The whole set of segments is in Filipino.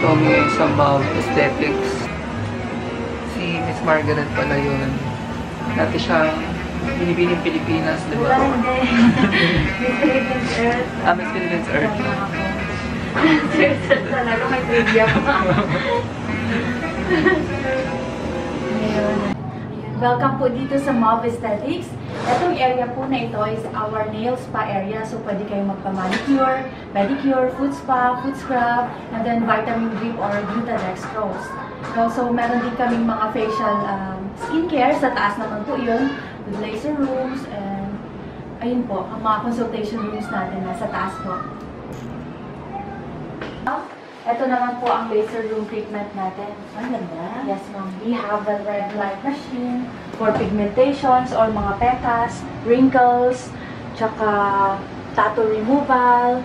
Nandito kami ngayon sa Mav Aesthetics. Si Miss Margaret pala yun. Dati siyang binibining Pilipinas, di ba? Hindi. Miss Philippines Earth. Miss Philippines Earth. Seriously talaga, may trivia pa. Welcome po dito sa Mav Aesthetics. Itong area po na ito is our nail spa area. So, pwede kayong magpa-manicure, pedicure, foot spa, foot scrub, and then vitamin drip or glutadextrose. So, meron din kaming mga facial skincare. Sa taas naman po yun, with laser rooms, and ayun po, ang mga consultation rooms natin nasa taas po. Ito naman po ang laser room treatment natin. Ang ganda. Yes, ma'am. We have the red light machine for pigmentations or mga pecas, wrinkles, tsaka tattoo removal.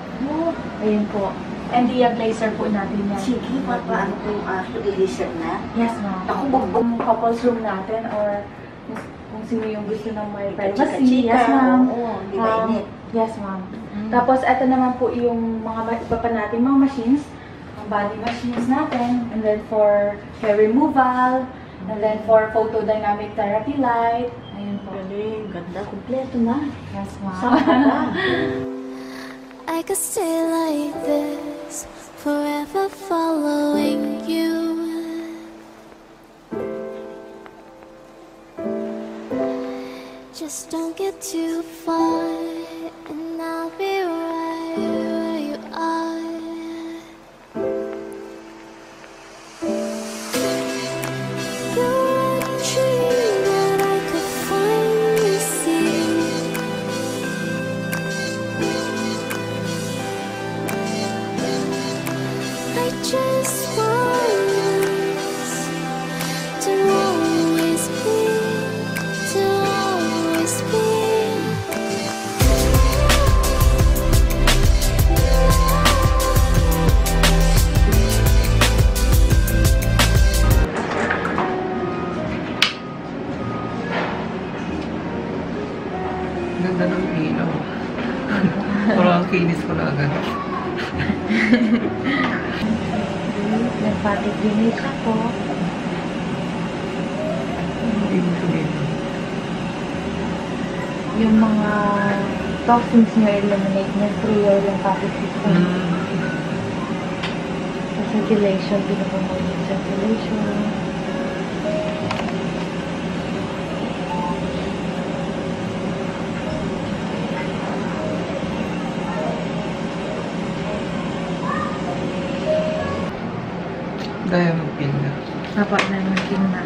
Ayun po. And the laser po natin yan. Sige, paano kung i-laser na? Yes, ma'am. Ako Kung couples room natin or kung sino yung gusto ng may privacy. Chika-chika. Yes, ma'am. Oo, di ba init? Yes, ma'am. Tapos, ito naman po yung mga iba pa natin mga machines. Body machines natin, and then for hair removal, and then for photodynamic therapy light. Ayun po. Galing, ganda, kumpleto na. Yes, Saan ka ba? I could stay like this, forever following you. Just don't get too far, and I'll be right where you are. You're a dream that I could finally see. I just want us to always be, to always be. Ganda ng ilaw. Parang ang kinis ko na agad. Nagpatiginis ako. Ibig sabihin. Yung mga toxins nyo eliminate niya through your lymphatic system. Sa circulation, pinapromote yung circulation. Daya mag-pin na. Dapat na yung na.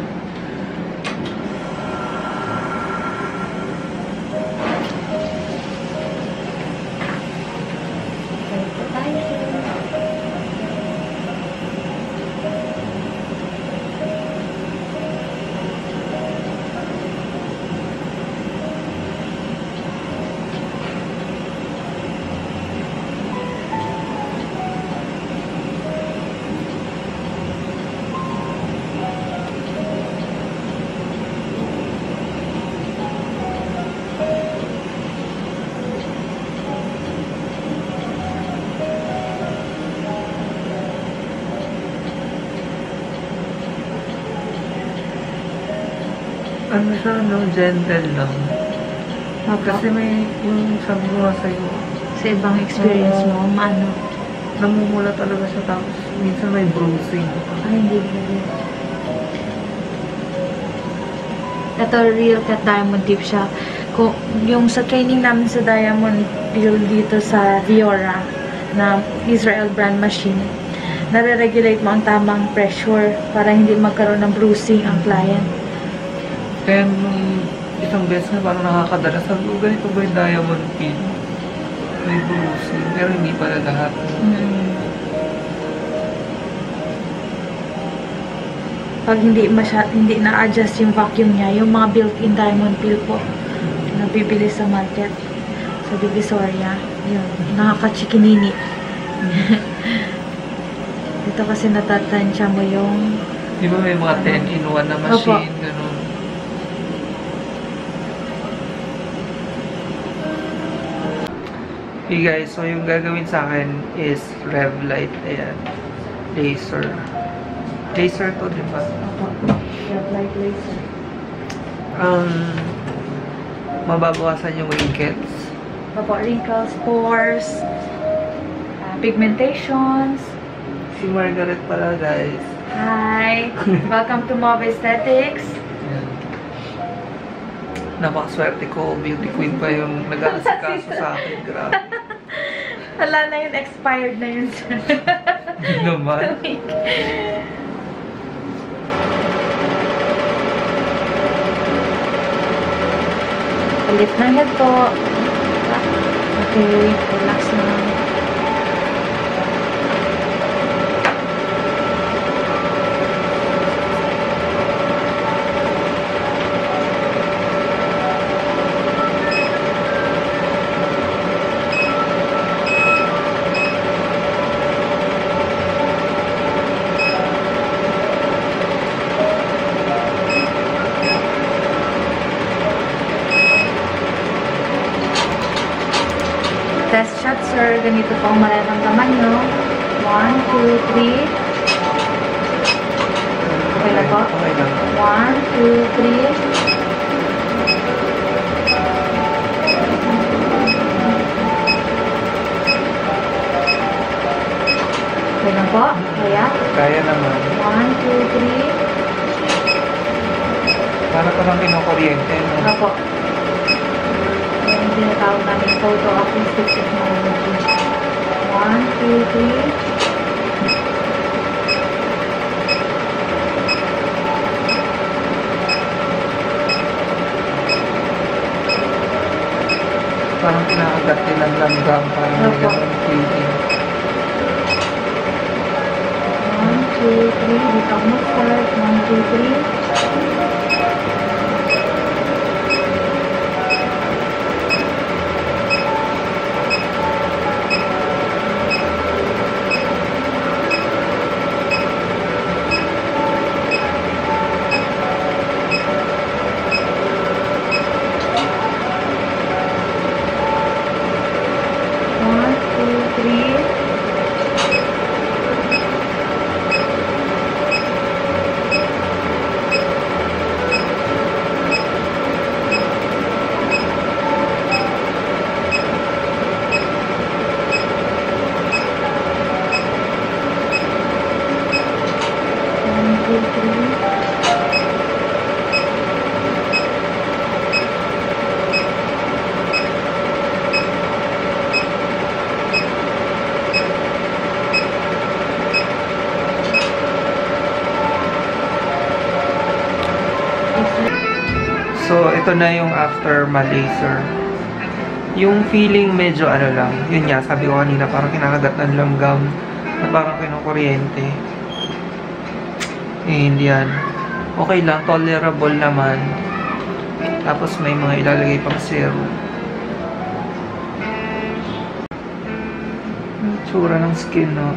Ano siya, no? Gentle lang. Kasi may, yung sabi ko nga sa'yo, Sa ibang experience mo, maano? namumula talaga siya, tapos minsan may bruising. Ay, hindi. Ito, real ka diamond tip siya. Kung, yung sa training namin sa Diamond Peel dito sa Viora, na Israel brand machine, nare-regulate mo ang tamang pressure para hindi magkaroon ng bruising ang client. Kaya nung isang beses na parang nakakadala, sabi ko, ganito ba yung diamond pin? May bruising, pero hindi pala lahat. Pag hindi na-adjust yung vacuum niya, yung mga built-in diamond peel po, nabibili sa market, sa Divisoria, yun, nakakachikinini. Dito kasi natatansya mo yung... Di ba may mga 10-in-1 na machine, gano'n? Okay guys, so yung gagawin sa akin is rev light. Ayan. Laser. Laser to, di ba? Opo. Red light laser. Mababawasan yung wrinkles. Opo, wrinkles, pores, pigmentations. Si Margaret pala, guys. Hi! Welcome to Mauve Aesthetics. Ayan. Napakaswerte ko. Beauty queen pa yung nag-aasikaso sa akin. Grabe. Wala na yun, expired na yun, sir. Hindi naman. Ulit na head po. Okay, relax na. Test shot, sir. Ganito po ang mararamdaman nyo. 1, 2, 3. Okay na po? Okay lang. 1, 2, 3. Okay na po? Kaya? Kaya naman. 1, 2, 3. Para ka lang kinukuryente. No? Ano po? Yan yung tinatawag namin photo acoustic technology. 1, 2, 3. Parang kinakagat nilang langgam. Parang may Opo. ganun feeling. 1, 2, 3. Dito ako mag-start. 1, 2, 3. So, ito na yung after ma-laser. Yung feeling medyo ano lang. Yun nga, sabi ko kanina, parang kinakagat ng langgam na parang kinukuryente. Eh, hindi yan. Okay lang, tolerable naman. Tapos may mga ilalagay pang serum. Yung tsura ng skin, no?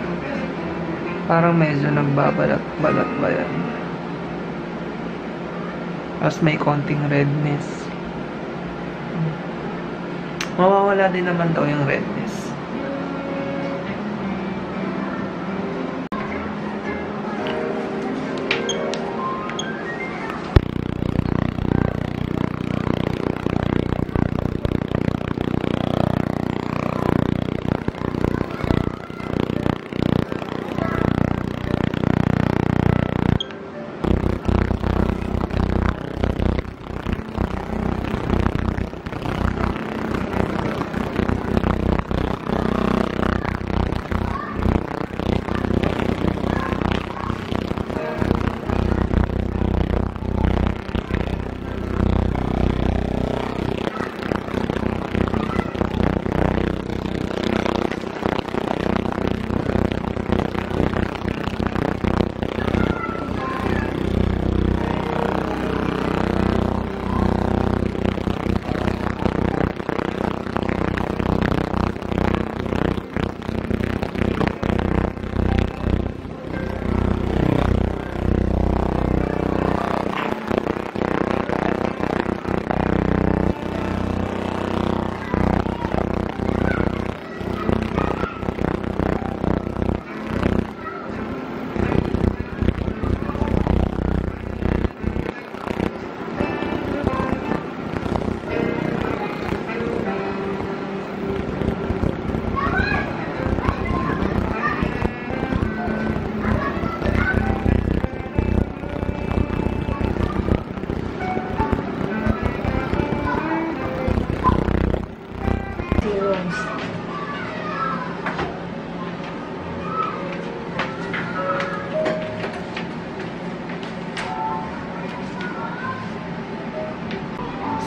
Parang medyo nagbabalat-balat ba yan? Tapos may konting redness. Mawawala din naman daw yung redness.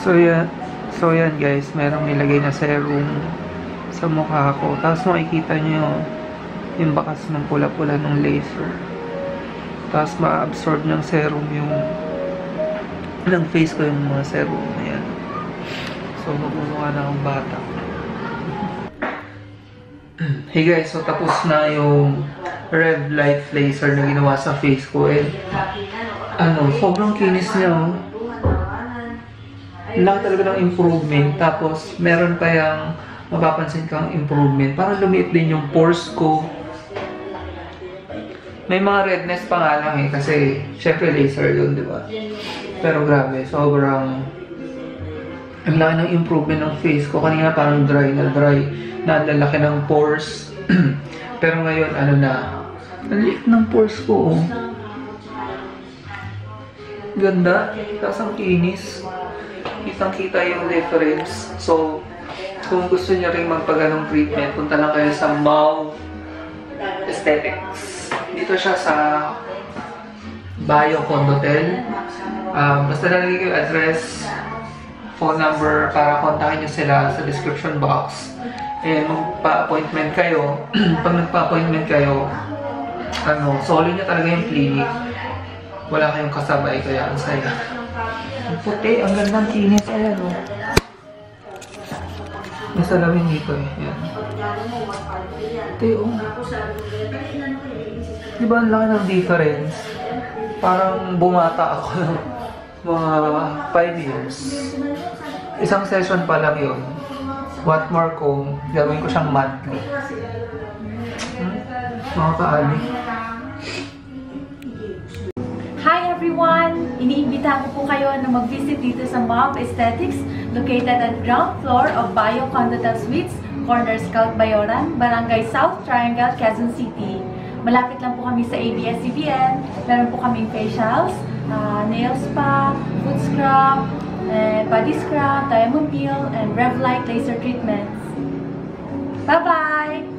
So yan guys, merong nilagay na serum sa mukha ko. Tapos makikita nyo yung bakas ng pula-pula ng laser. Tapos ma-absorb ng serum yung ng face ko yung mga serum na yan. So magmumukha na akong bata. Hey guys, so tapos na yung Rev Life laser na ginawa sa face ko. Sobrang kinis niya, oh. Laki talaga ng improvement. Tapos, meron pa yung mapapansin kang improvement. Parang lumiit din yung pores ko. May mga redness pa nga lang kasi syempre laser yun, di ba? Pero grabe, sobrang ang laki ng improvement ng face ko. Kanina parang dry na lalaki ng pores. Pero ngayon, ang liit ng pores ko, oh. Ganda. Tapos ang kinis. Kitang-kita yung difference. So, kung gusto niyo rin magpaganong treatment, punta lang kayo sa Mau Aesthetics. Dito siya sa Bio Condotel. Basta nalagay ko yung address, phone number para kontakin niyo sila sa description box. And magpa-appointment kayo. Pag nagpa-appointment kayo, solo niya talaga yung clinic. Wala kayong kasabay, kaya ang saya. Ang puti, ang gandang kinis. Ayan, oh. May salamin dito, eh. Ayan. Puti, oh. Diba ang laki ng difference? Parang bumata ako ng mga 5 years. Isang session pa lang yun. What more kung gawin ko siyang monthly. Mga kaali. Hi everyone! Iniimbitahan ko po kayo na mag-visit dito sa Mau Aesthetics located at ground floor of Bio Condotel Suites, Corner Scout Bayoran, Barangay South Triangle, Quezon City. Malapit lang po kami sa ABS-CBN. Meron po kaming facials, nail spa, foot scrub, body scrub, diamond peel, and Rev Light laser treatments. Bye-bye!